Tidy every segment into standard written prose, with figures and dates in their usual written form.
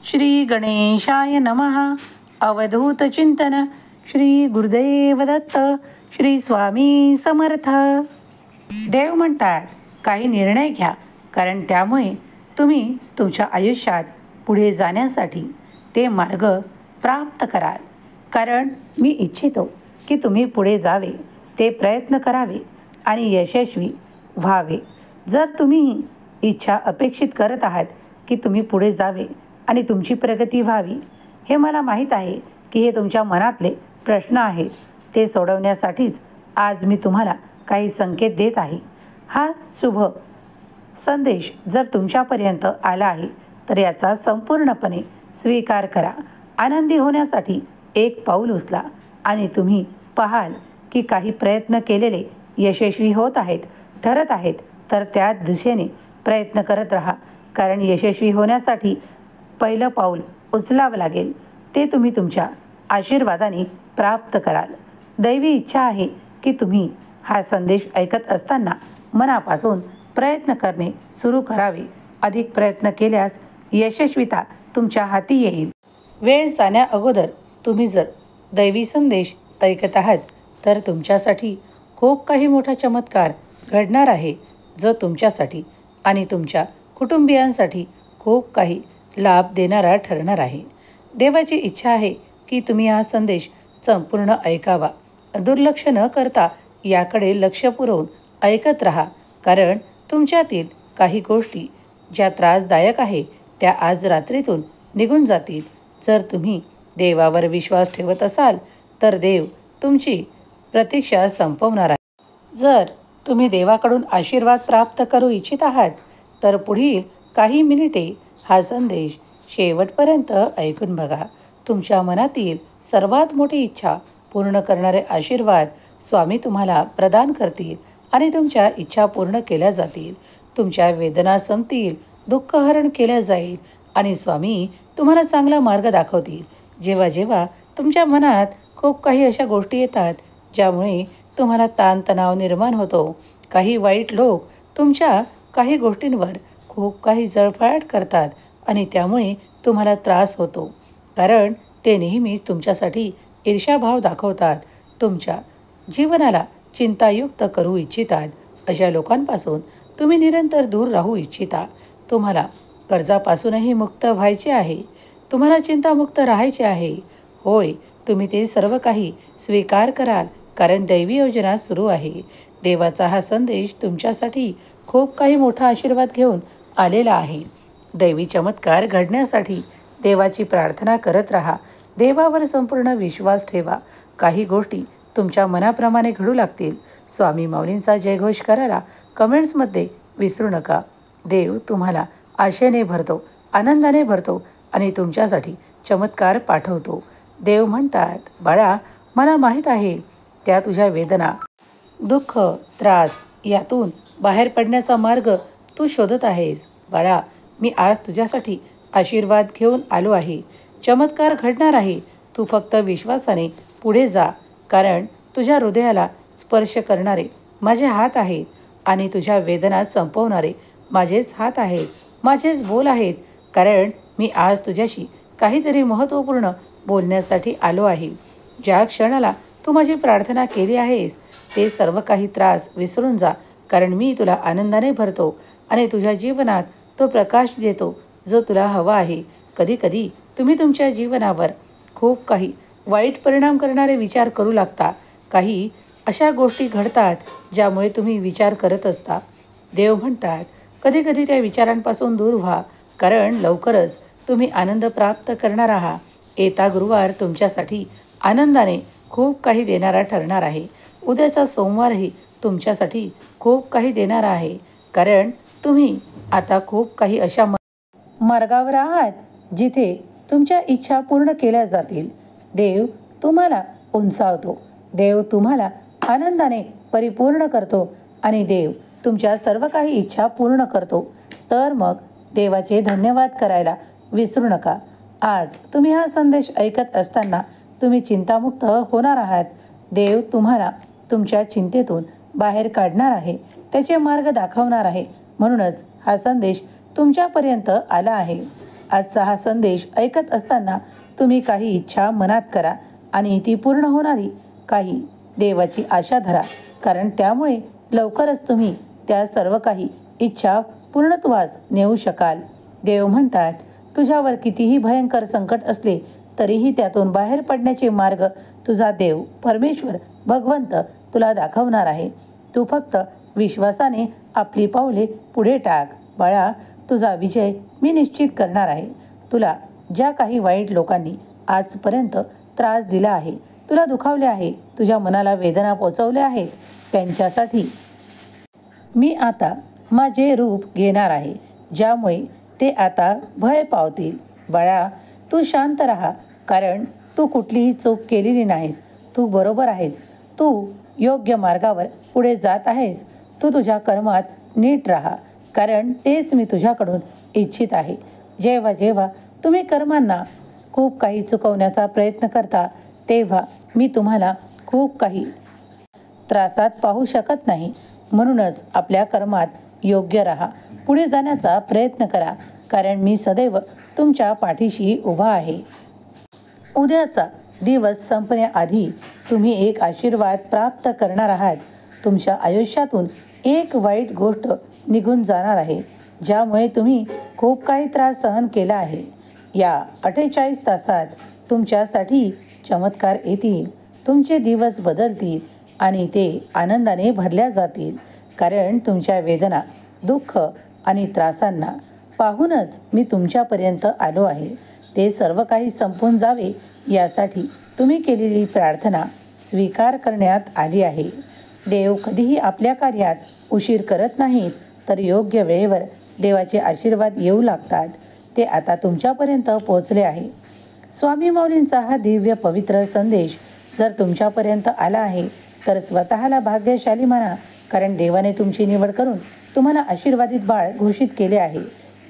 श्री गणेशाय नमः. अवधूत चिंतन. श्री गुरुदेव दत्त. श्री स्वामी समर्थ. देव म्हणतात, काही निर्णय घ्या, कारण त्यामुळे तुम्ही तुमच्या आयुष्यात पुढे जाण्यासाठी ते मार्ग प्राप्त कराल. कारण मी इच्छितो की तुम्ही पुढे जावे, ते प्रयत्न करावे आणि यशस्वी व्हावे. जर तुम्ही ही इच्छा अपेक्षित करत आहात की तुम्ही पुढे जावे आणि तुमची प्रगती व्हावी, हे मला माहीत आहे की हे तुमच्या मनातले प्रश्न आहेत. ते सोडवण्यासाठीच आज मी तुम्हाला काही संकेत देत आहे. हा शुभ संदेश जर तुमच्यापर्यंत आला आहे तर याचा संपूर्णपणे स्वीकार करा. आनंदी होण्यासाठी एक पाऊल उचला आणि तुम्ही पाहाल की काही प्रयत्न केलेले यशस्वी होत आहेत, ठरत आहेत. तर त्या दिशेने प्रयत्न करत राहा, कारण यशस्वी होण्यासाठी पहिलं पाऊल उचलावं लागेल. ते तुम्ही तुमच्या आशीर्वादाने प्राप्त कराल. दैवी इच्छा आहे की तुम्ही हा संदेश ऐकत असताना मनापासून प्रयत्न करणे सुरू करावे. अधिक प्रयत्न केल्यास यशस्वीता तुमच्या हाती येईल. वेळ जाण्या अगोदर तुम्ही जर दैवी संदेश ऐकत आहात तर तुमच्यासाठी खूप काही मोठा चमत्कार घडणार आहे, जो तुमच्यासाठी आणि तुमच्या कुटुंबियांसाठी खूप काही लाभ देणारा ठरणार आहे. देवाची इच्छा आहे की तुम्ही हा संदेश संपूर्ण ऐकावा. दुर्लक्ष न करता याकडे लक्ष पुरवून ऐकत राहा, कारण तुमच्यातील काही गोष्टी ज्या त्रासदायक आहे त्या आज रात्रीतून निघून जातील. जर तुम्ही देवावर विश्वास ठेवत असाल तर देव तुमची प्रतीक्षा संपवणार आहे. जर तुम्ही देवाकडून आशीर्वाद प्राप्त करू इच्छित आहात तर पुढील काही मिनिटे हा संदेश शेवटपर्यंत ऐकून बघा. तुमच्या मनातील सर्वात मोठी इच्छा पूर्ण करणारे आशीर्वाद स्वामी तुम्हाला प्रदान करतील आणि तुमच्या इच्छा पूर्ण केल्या जातील. तुमच्या वेदना संपतील, दुःख हरण केल्या जाईल आणि स्वामी तुम्हाला चांगला मार्ग दाखवतील. जेव्हा जेव्हा तुमच्या मनात खूप काही अशा गोष्टी येतात ज्यामुळे तुम्हाला ताणतणाव निर्माण होतो, काही वाईट लोक तुमच्या काही गोष्टींवर खूप काही जळफळाट करतात आणि त्यामुळे तुम्हाला त्रास होतो, कारण ते नेहमीच तुमच्यासाठी ईर्ष्याभाव दाखवतात, तुमच्या जीवनाला चिंतायुक्त करू इच्छितात. अशा लोकांपासून तुम्ही निरंतर दूर राहू इच्छिता. तुम्हाला कर्जापासूनही मुक्त व्हायचे आहे. तुम्हाला चिंतामुक्त राहायचे आहे. होय, तुम्ही ते सर्व काही स्वीकार कराल, कारण दैवी योजना सुरू आहे. देवाचा हा संदेश तुमच्यासाठी खूप काही मोठा आशीर्वाद घेऊन आलेला आहे. दैवी चमत्कार घडण्यासाठी देवाची प्रार्थना करत राहा. देवावर संपूर्ण विश्वास ठेवा. काही गोष्टी तुमच्या मनाप्रमाणे घडू लागतील. स्वामी माऊलींचा जयघोष करायला कमेंट्समध्ये विसरू नका. देव तुम्हाला आशेने भरतो, आनंदाने भरतो आणि तुमच्यासाठी चमत्कार पाठवतो. देव म्हणतात, बाळा, मला माहीत आहे त्या तुझ्या वेदना, दुःख, त्रास यातून बाहेर पडण्याचा मार्ग तू शोधत आहेस. बाळा, मी आज तुझ्यासाठी आशीर्वाद घेऊन आलो आहे. चमत्कार घडणार आहे. तू फक्त विश्वासाने पुढे जा, कारण तुझ्या हृदयाला स्पर्श करणारे माझे हात आहेत आणि तुझ्या वेदना संपवणारे माझेच हात आहेत, माझेच बोल आहेत. कारण मी आज तुझ्याशी काहीतरी महत्त्वपूर्ण बोलण्यासाठी आलो आहे. ज्या क्षणाला तू माझी प्रार्थना केली आहेस ते सर्व काही त्रास विसरून जा, कारण मी तुला आनंदाने भरतो आणि तुझ्या जीवनात तो प्रकाश देतो जो तुला हवा आहे. कधी कधी तुम्ही तुमच्या जीवनावर खूप काही वाईट परिणाम करणारे विचार करू लागता. काही अशा गोष्टी घडतात ज्यामुळे तुम्ही विचार करत असता. देव म्हणतात, कधी कधी त्या विचारांपासून दूर व्हा, कारण लवकरच तुम्ही आनंद प्राप्त करणार आहात. येता गुरुवार तुमच्यासाठी आनंदाने खूप काही देणारा ठरणार आहे. उद्याचा सोमवारही तुमच्यासाठी खूप काही देणारा आहे, कारण तुम्ही आता खूप काही अशा मार्गावर आहात जिथे तुमच्या इच्छा पूर्ण केल्या जातील. देव तुम्हाला उंचावतो. देव तुम्हाला आनंदाने परिपूर्ण करतो आणि देव तुमच्या सर्व काही इच्छा पूर्ण करतो. तर मग देवाचे धन्यवाद करायला विसरू नका. आज तुम्ही हा संदेश ऐकत असताना तुम्ही चिंतामुक्त होणार आहात. देव तुम्हाला तुमच्या चिंतेतून बाहेर काढणार आहे, त्याचे मार्ग दाखवणार आहे. म्हणूनच हा संदेश तुमच्यापर्यंत आला आहे. आजचा हा संदेश ऐकत असताना तुम्ही काही इच्छा मनात करा आणि ती पूर्ण होणारी काही देवाची आशा धरा, कारण त्यामुळे लवकरच तुम्ही त्या सर्व काही इच्छा पूर्णत्वास नेऊ शकाल. देव म्हणतात, तुझ्यावर कितीही भयंकर संकट असले तरीही त्यातून बाहेर पडण्याचे मार्ग तुझा देव परमेश्वर भगवंत तुला दाखवणार आहे. तू फक्त विश्वासाने आपली पावले पुढे टाक. बाळा, तुझा विजय मी निश्चित करणार आहे. तुला ज्या काही वाईट लोकांनी आजपर्यंत त्रास दिला आहे, तुला दुखावले आहे, तुझ्या मनाला वेदना पोचवल्या आहेत, त्यांच्यासाठी मी आता माझे रूप घेणार आहे, ज्यामुळे ते आता भय पावतील. बाळा, तू शांत राहा, कारण तू कुठलीही चूक केलेली नाहीस. तू बरोबर आहेस. तू योग्य मार्गावर पुढे जात आहेस. तू तुझ्या कर्मात नीट राहा, कारण तेच मी तुझ्याकडून इच्छित आहे. जेव्हा जेव्हा तुम्ही कर्मांना खूप काही चुकवण्याचा प्रयत्न करता, तेव्हा मी तुम्हाला खूप काही त्रासात पाहू शकत नाही. म्हणूनच आपल्या कर्मात योग्य राहा, पुढे जाण्याचा प्रयत्न करा, कारण मी सदैव तुमच्या पाठीशी उभा आहे. उद्याचा दिवस संपण्याआधी तुम्ही एक आशीर्वाद प्राप्त करणार आहात. तुमच्या आयुष्यातून एक वाईट गोष्ट निघून जाणार आहे, ज्यामुळे तुम्ही खूप काही त्रास सहन केला आहे. या 48 तासात तुमच्यासाठी चमत्कार येतील. तुमचे दिवस बदलतील आणि ते आनंदाने भरल्या जातील, कारण तुमच्या वेदना, दुःख आणि त्रासांना पाहूनच मी तुमच्यापर्यंत आलो आहे. ते सर्व काही संपून जावे यासाठी तुम्ही केलेली प्रार्थना स्वीकार करण्यात आली आहे. देव कधीही आपल्या कार्यात उशीर करत नाहीत, तर योग्य वेळेवर देवाचे आशीर्वाद येऊ लागतात. ते आता तुमच्यापर्यंत पोहोचले आहे. स्वामी माऊलींचा हा दिव्य पवित्र संदेश जर तुमच्यापर्यंत आला आहे, तर स्वतःला भाग्यशाली माना, कारण देवाने तुमची निवड करून तुम्हाला आशीर्वादित बाळ घोषित केले आहे.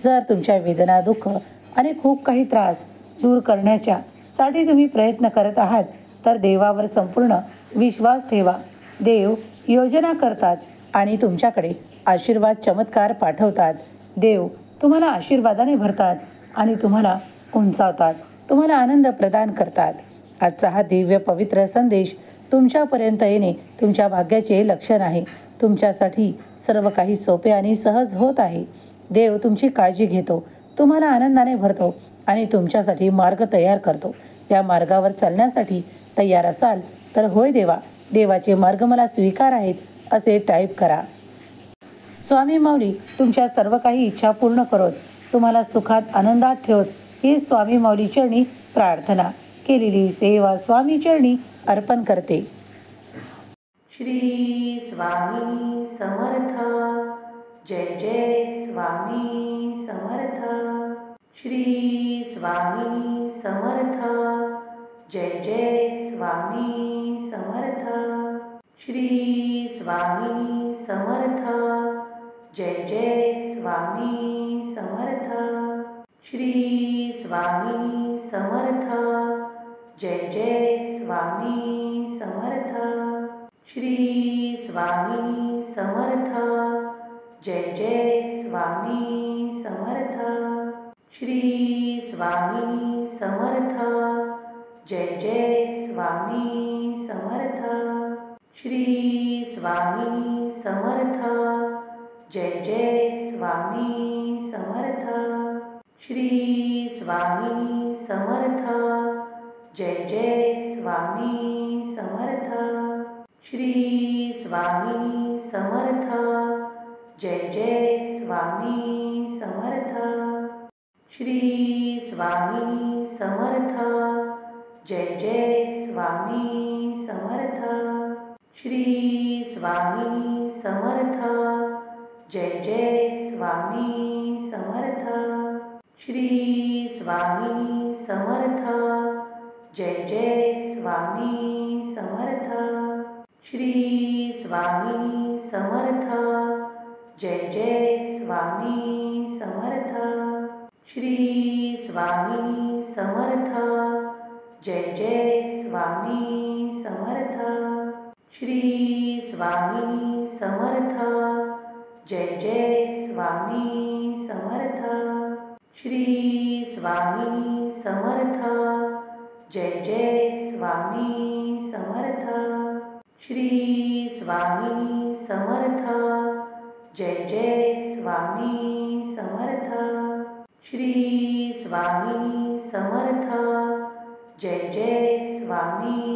जर तुमच्या वेदना, दुःख आणि खूप काही त्रास दूर करण्याच्या साठी तुम्ही प्रयत्न करत आहात, तर देवावर संपूर्ण विश्वास ठेवा. देव योजना करतात आणि तुमच्याकडे आशीर्वाद चमत्कार पाठवतात. देव तुम्हाला आशीर्वादाने भरतात आणि तुम्हाला उंचावतात, तुम्हाला आनंद प्रदान करतात. आजचा हा दिव्य पवित्र संदेश तुमच्यापर्यंत येणे तुमच्या भाग्याचे लक्षण आहे. तुमच्यासाठी सर्व काही सोपे आणि सहज होत आहे. देव तुमची काळजी घेतो, तुम्हाला आनंदाने भरतो आणि तुमच्यासाठी मार्ग तयार करतो. त्या मार्गावर चालण्यासाठी तयार असाल तर होय देवा, देवाचे मार्ग मला स्वीकार आहेत असे टाईप करा. स्वामी माऊली तुमच्या सर्व काही इच्छा पूर्ण करत, तुम्हाला सुखात आनंदात ठेवत, ही स्वामी माऊली चरणी प्रार्थना. केलेली सेवा स्वामी चरणी अर्पण करते. श्री स्वामी समर्थ. जय जय स्वामी समर्थ. श्री स्वामी समर्थ. जय जय स्वामी समर्थ. श्री स्वामी समर्थ. जय जय स्वामी समर्थ. श्री स्वामी समर्थ. जय जय स्वामी समर्थ. श्री स्वामी समर्थ. जय जय स्वामी समर्थ. श्री स्वामी समर्थ. जय जय स्वामी समर्थ. श्री स्वामी समर्थ. जय जय स्वामी समर्थ. श्री स्वामी समर्थ. जय जय स्वामी समर्थ. श्री स्वामी समर्थ. जय जय स्वामी समर्थ. श्री स्वामी समर्थ. जय जय स्वामी समर्थ. श्री स्वामी समर्थ. जय जय स्वामी समर्थ. श्री स्वामी समर्थ. जय जय स्वामी समर्थ. श्री स्वामी समर्थ. जय जय स्वामी समर्थ. श्री स्वामी समर्थ. जय जय स्वामी समर्थ. श्री स्वामी समर्थ. जय जय स्वामी समर्थ. श्री स्वामी समर्थ. जय जय स्वामी समर्थ. श्री स्वामी समर्थ. जय जय स्वामी समर्थ. श्री स्वामी समर्थ. जय जय स्वामी